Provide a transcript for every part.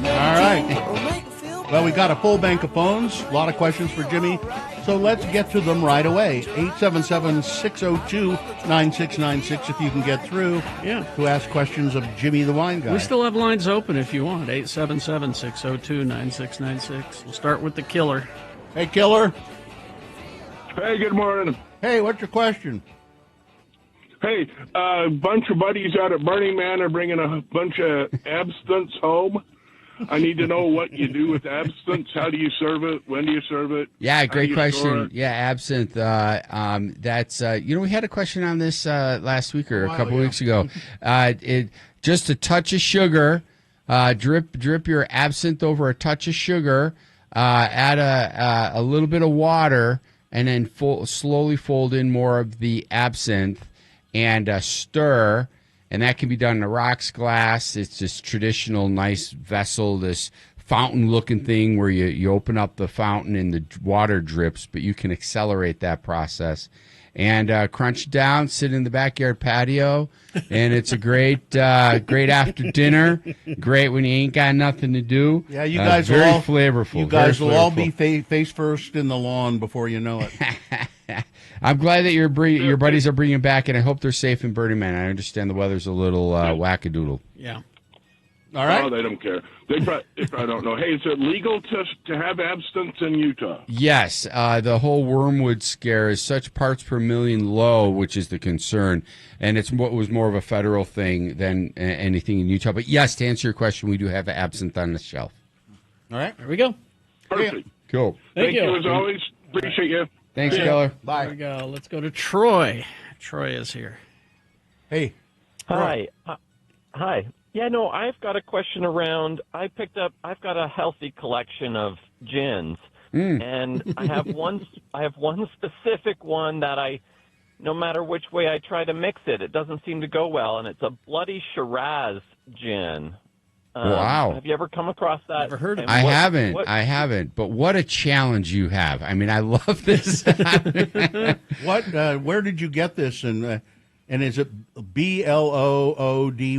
All right. Well, we got a full bank of phones, a lot of questions for Jimmy, so let's get to them right away. 877-602-9696 if you can get through to ask questions of Jimmy the Wine Guy. We still have lines open if you want, 877-602-9696. We'll start with the killer. Hey, killer. Hey, good morning. Hey, what's your question? Hey, a bunch of buddies out at Burning Man are bringing a bunch of absinthe home. I need to know what you do with absinthe. How do you serve it? When do you serve it? Yeah, great question. Yeah, absinthe. That's we had a question on this last week or a couple weeks ago. Just a touch of sugar. Drip your absinthe over a touch of sugar. Add a little bit of water, and then slowly fold in more of the absinthe and stir. And that can be done in a rocks glass. It's this traditional nice vessel, this fountain-looking thing where you open up the fountain and the water drips, but you can accelerate that process. And crunch it down, sit in the backyard patio, and it's a great after dinner. Great when you ain't got nothing to do. Yeah, you guys very will all, flavorful. You guys will all be face first in the lawn before you know it. I'm glad that your buddies are bringing back, and I hope they're safe in Burning Man. I understand the weather's a little wackadoodle. Yeah. All right. Oh, they don't care. They probably don't know. Hey, is it legal to have absinthe in Utah? Yes. The whole wormwood scare is such parts per million low, which is the concern, and it was more of a federal thing than anything in Utah. But yes, to answer your question, we do have absinthe on the shelf. All right. There we go. Perfect. Cool. Thank you as always. Appreciate you. Thanks, Keller. Bye. There we go. Let's go to Troy. Troy is here. Hey. Hi. Hi. Yeah, no, I've got a question around. I've got a healthy collection of gins, and I have one specific one that no matter which way I try to mix it, it doesn't seem to go well, and it's a Bloody Shiraz gin. Wow. Have you ever come across that? Never heard of it. I haven't. But what a challenge you have. I mean, I love this. Where did you get this? And is it BLOODY?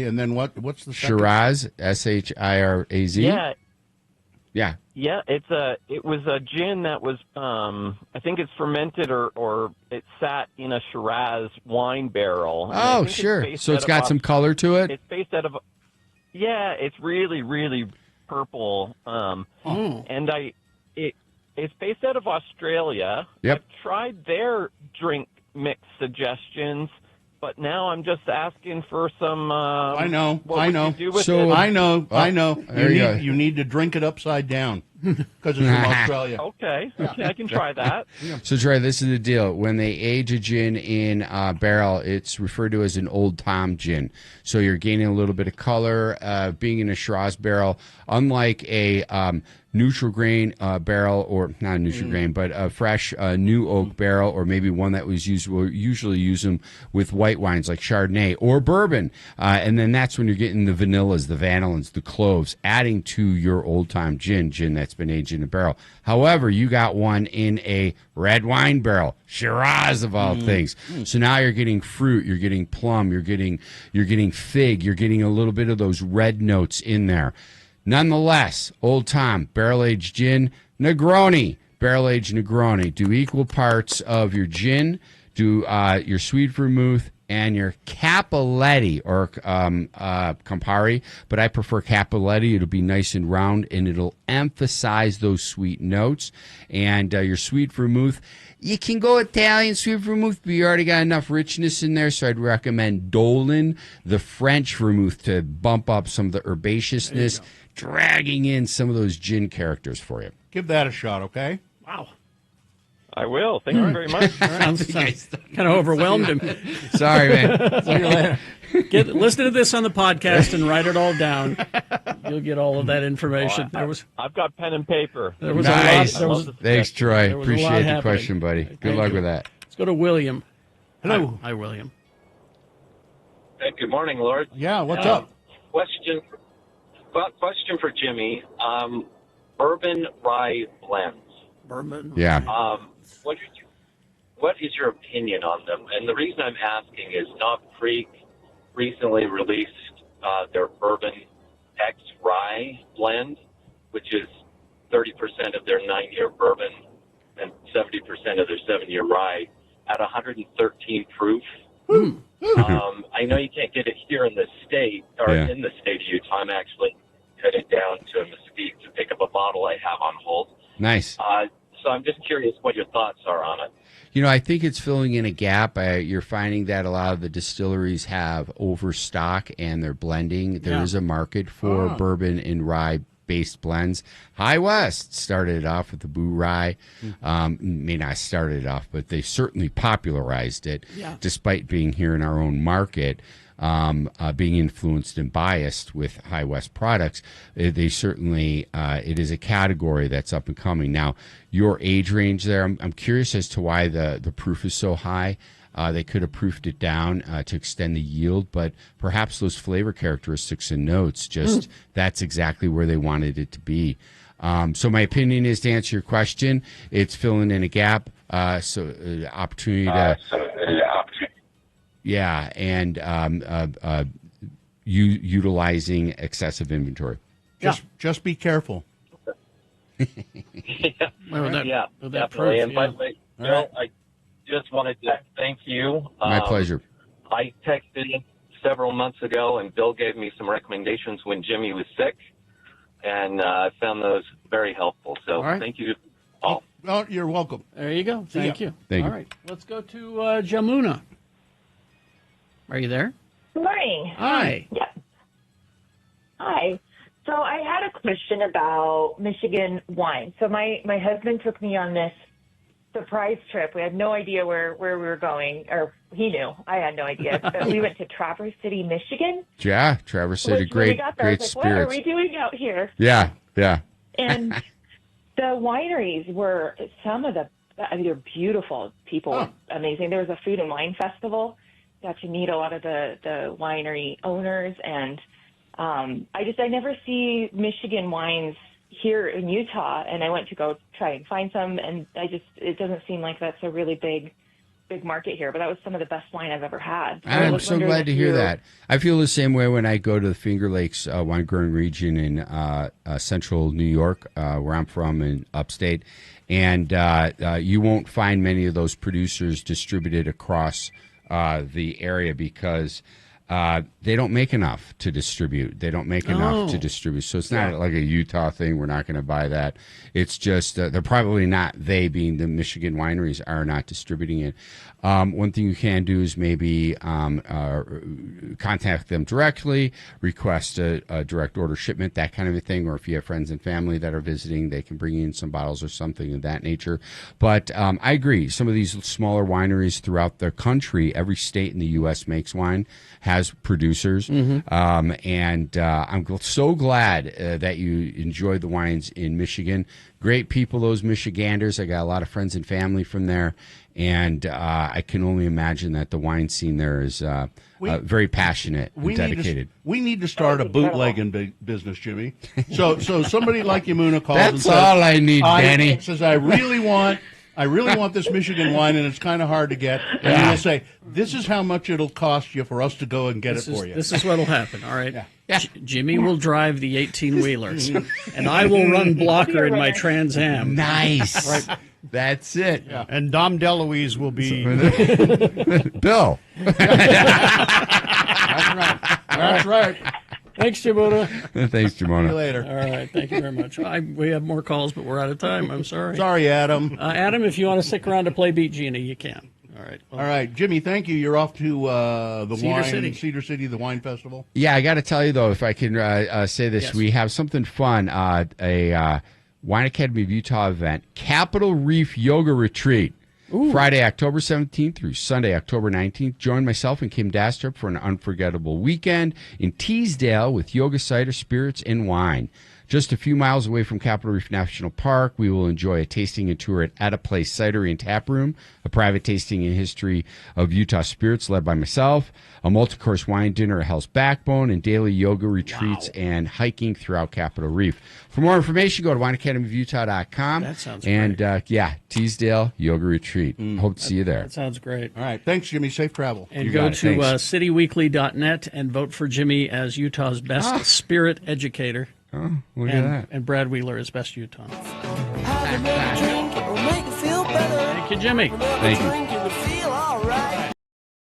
And then what's the second? Shiraz, SHIRAZ. Yeah. Yeah. Yeah, it was a gin that was I think it's fermented or it sat in a Shiraz wine barrel. Oh, sure. So it's got some color to it. It's based out of it's really, really purple. And it's based out of Australia. Yep. I've tried their drink mix suggestions, but now I'm just asking for some. I know. You do with So it? I know. There You need to drink it upside down because it's from Australia. Okay, I can try that. So, Troy, this is the deal. When they age a gin in a barrel, it's referred to as an Old Tom gin. So you're gaining a little bit of color, being in a Shiraz barrel. Unlike a neutral grain barrel, or not a neutral grain, but a fresh new oak barrel, or maybe one that was used. We'll usually use them with white wines like Chardonnay or bourbon, and then that's when you're getting the vanillas, the vanillins, the cloves, adding to your old time gin that's been aged in a barrel. However, you got one in a red wine barrel, Shiraz of all things. So now you're getting fruit, you're getting plum, you're getting fig, you're getting a little bit of those red notes in there. Nonetheless, Old Tom, barrel-aged gin, Negroni, barrel-aged Negroni. Do equal parts of your gin, do your sweet vermouth, and your Cappelletti or Campari, but I prefer Cappelletti. It'll be nice and round, and it'll emphasize those sweet notes. And your sweet vermouth, you can go Italian sweet vermouth, but you already got enough richness in there, so I'd recommend Dolan, the French vermouth, to bump up some of the herbaceousness, dragging in some of those gin characters for you. Give that a shot, okay? Wow. I will. Thank you very much. Sounds kind of overwhelmed him. Sorry, man. See you later. Listen to this on the podcast and write it all down. You'll get all of that information. I've got pen and paper. There was Nice. a lot. Thanks, Troy. There was a lot Appreciate the happening. question, buddy. Good Thank luck you. with that. Let's go to William. Hello. Hi, William. Hey, good morning, Lord. Yeah, what's up? Question for Jimmy. Bourbon rye blends. Bourbon. Yeah. What is your opinion on them? And the reason I'm asking is Knob Creek recently released their Bourbon X Rye, blend, which is 30% of their 9-year bourbon and 70% of their 7-year rye, at 113 proof. I know you can't get it here in the state or in the state of Utah. I'm actually headed down to Mesquite to pick up a bottle I have on hold. Nice. So I'm just curious what your thoughts are on it. You know, I think it's filling in a gap. You're finding that a lot of the distilleries have overstock and they're blending. There is a market for bourbon and rye-based blends. High West started it off with the Boo Rye. May not have started it off, but they certainly popularized it, despite being here in our own market. Being influenced and biased with High West products, they certainly it is a category that's up and coming. Now, your age range there, I'm curious as to why the proof is so high. They could have proofed it down to extend the yield, but perhaps those flavor characteristics and notes, just that's exactly where they wanted it to be. So my opinion is, to answer your question, it's filling in a gap. Opportunity to. Yeah, and utilizing excessive inventory. Just be careful. Definitely. And by the way, Bill, I just wanted to thank you. My pleasure. I texted you several months ago, and Bill gave me some recommendations when Jimmy was sick, and I found those very helpful. So thank you all. Well, you're welcome. There you go. Thank you. Thank you. All right, let's go to Jamuna. Are you there? Good morning. Hi. Yeah. Hi. So I had a question about Michigan wine. So my husband took me on this surprise trip. We had no idea where we were going, or he knew. I had no idea. But we went to Traverse City, Michigan. Yeah, Traverse City, great spirits. What are we doing out here? Yeah. And the wineries were they're beautiful people, amazing. There was a food and wine festival. Got to meet a lot of the winery owners, and I never see Michigan wines here in Utah, and I went to go try and find some, and it doesn't seem like that's a really big market here, but that was some of the best wine I've ever had. I'm so glad to hear that. I feel the same way when I go to the Finger Lakes wine growing region in central New York, where I'm from in upstate, and you won't find many of those producers distributed across the area because they don't make enough to distribute. So it's not like a Utah thing. We're not going to buy that. It's just they're probably not, they being the Michigan wineries, are not distributing it. One thing you can do is maybe contact them directly, request a direct order shipment, that kind of a thing. Or if you have friends and family that are visiting, they can bring in some bottles or something of that nature. But I agree. Some of these smaller wineries throughout the country, every state in the U.S. makes wine, has producers. And I'm so glad that you enjoyed the wines in Michigan. Great people, those Michiganders. I got a lot of friends and family from there. And I can only imagine that the wine scene there is very passionate and dedicated. We need to start a bootlegging business, Jimmy. So somebody like Yamuna calls That's and says, all I need, Danny. Says, I really want this Michigan wine, and it's kind of hard to get. And you'll say, this is how much it'll cost you for us to go and get it for you. This is what'll happen, all right? Yeah. Jimmy will drive the 18-wheelers, and I will run blocker in my Trans Am. Nice. Right. That's it. Yeah. And Dom DeLuise will be Bill. That's right. Thanks, Jamona. Thanks, Jamona. See you later. All right. Thank you very much. We have more calls, but we're out of time. I'm sorry. Sorry, Adam. Adam, if you want to stick around to play Beat Gina, you can. All right. All right, Jimmy, thank you. You're off to the Cedar City, the wine festival. Yeah, I got to tell you, though, if I can say this, yes. We have something fun, a Wine Academy of Utah event, Capitol Reef Yoga Retreat. Ooh. Friday, October 17th through Sunday, October 19th. Join myself and Kim Dastrup for an unforgettable weekend in Teasdale with yoga, cider, spirits, and wine. Just a few miles away from Capitol Reef National Park, we will enjoy a tasting and tour at a Place Cidery and Tap Room, a private tasting and history of Utah spirits led by myself, a multi-course wine dinner at Hell's Backbone, and daily yoga retreats and hiking throughout Capitol Reef. For more information, go to wineacademyofutah.com. That sounds great. And, Teasdale Yoga Retreat. Hope to see you there. That sounds great. All right. Thanks, Jimmy. Safe travel. And go to cityweekly.net and vote for Jimmy as Utah's best spirit educator. Oh, look at that. And Brad Wheeler is Best Utah. Have another drink, it'll make you feel better. Thank you, Jimmy. Thank you.